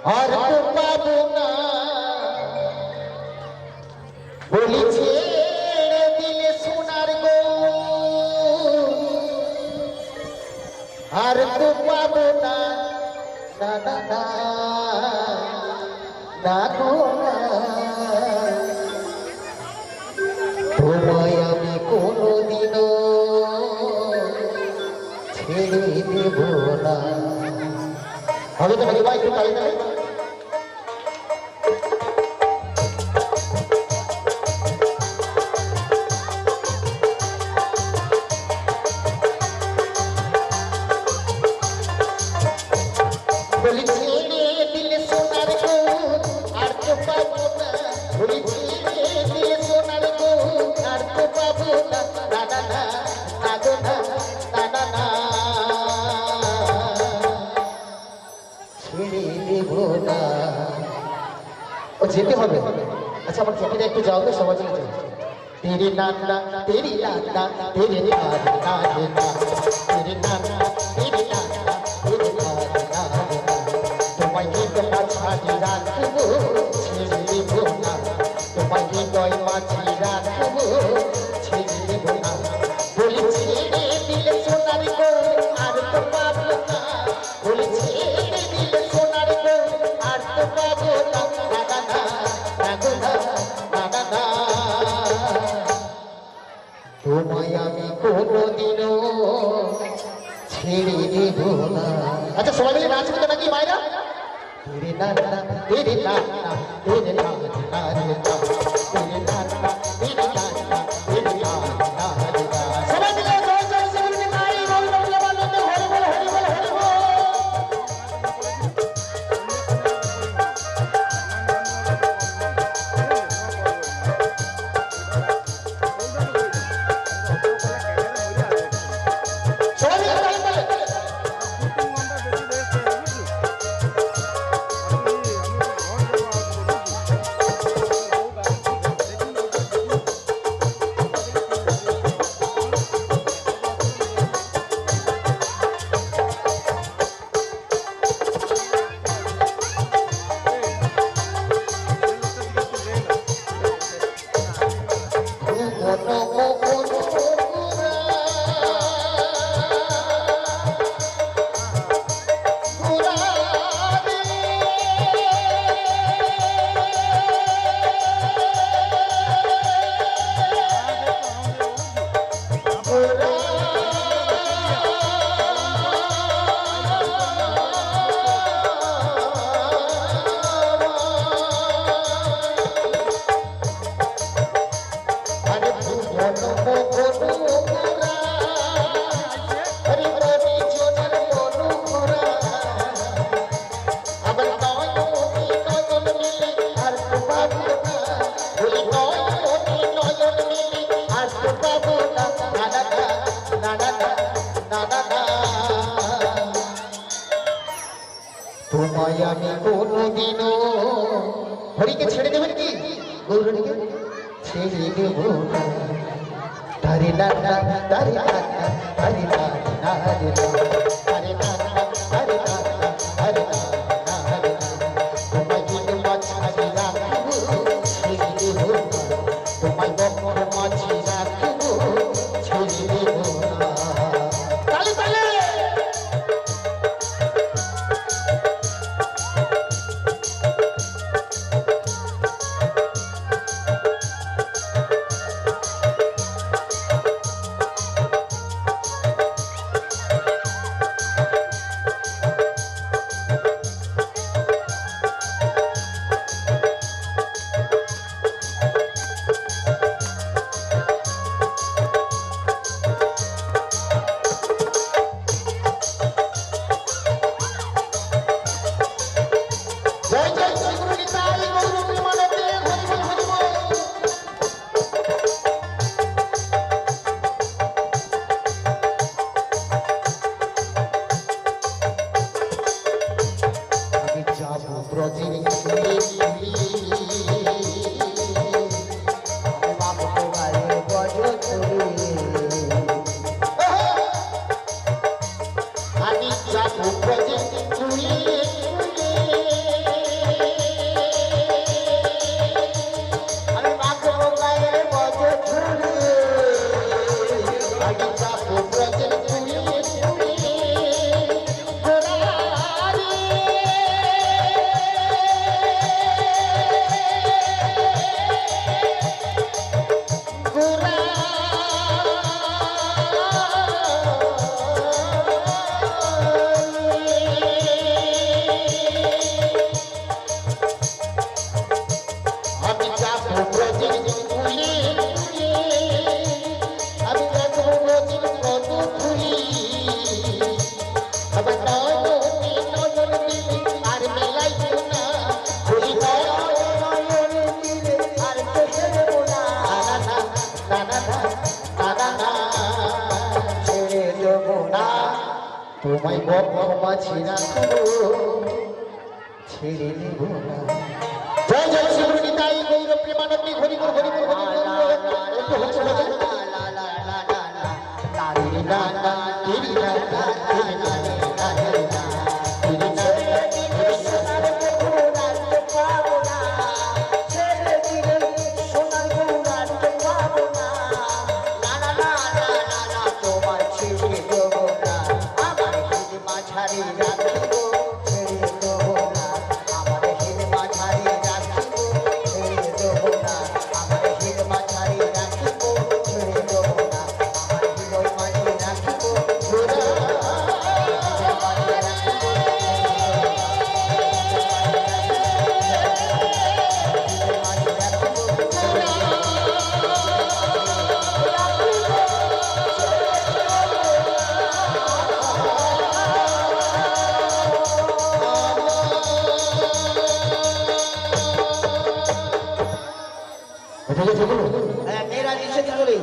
আর তো পাবো না বলি ছেড়ে দিলে সোনার গো আর তো পাবো না না না না না গো না তোমায় আমি কোনোদিনও ছেড়ে দেব না হবে তো ভাই একটু তাই তাই বলি ছেড়ে দিলে সোনার গো আর তো পাবো না বলি ছেড়ে দিলে সোনার গো আর তো পাবো না না না না না গো না না না না ছেড়ে দেব না ও যেতে হবে আচ্ছা আমার ক্যামেরা একটু যাও তো সবাই চলে যাও तेरी नाना तेरी नाना तेरे नाना नाना तेरे नाना तेरी नाना तेरे नाना তোমায় কি তোমরা ছাড়ি রাখবো ছেড়ে দেব না তোমায় কি দয় মাছি রাখবো ছেড়ে দেব না বলি ছেড়ে দিলে সোনার গো আর তো পাবো না বলি ছেড়ে দিলে সোনার গো আর তো পাবো না না না না গো না না না না তোমায় আমি কোনোদিনও ছেড়ে দেব না আচ্ছা সবাই মিলে নাচবে তো নাকি মায়েরা तेरे नाना तेरे नाना तेरे नाना तेरे नाना तेरे नाना तेरे नाना तेरे नाना সবাই মিলে জয় জয় শ্রী মাই বল বল বল হরি বল হরি বল হরি বল তোমায় আমি কোনোদিনও হরিকে ছেড়ে দেবেন কি গৌরীকে ছেড়ে দেব না তারে নানা তারে নানা তারে নানা তারে নানা তারে নানা তারে নানা তোমায় কিন্তু মাঝারি রাখবো ছেড়ে দেব না তোমায় কখনো মাঝি রাখবো ছেড়ে দেব না তালে তালে আমি যাব ব্রজে তোমায় মাঝে রাখবো ছেড়ে নেব না। জয় জয় শিব নিতাই গৌর প্রেমানন্দী হরি গুরু হরি গুরু হরি গুরু একটু হচ্ছে না তেরি না না তেরি না না তেরি না না তেরি না তেরি না সোনার বগুড়ার তো পাবো না, ছেড়ে দিলে সোনার বগুড়ার তো পাবো না। না না না না না না তোমার ছেড়ে দেবো না, আমার হিল মাঝারি রাখিব ছেড়ে দেবো না, আমার হিল মাঝারি রাখিব ছেড়ে দেবো না, আমার হিল মাঝারি রাখিব ছেড়ে দেবো না, আমার হিল মাঝারি রাখিব ছেড়ে দেবো না। ঠিক আছে বলো মেয়েরা নিষেধ করে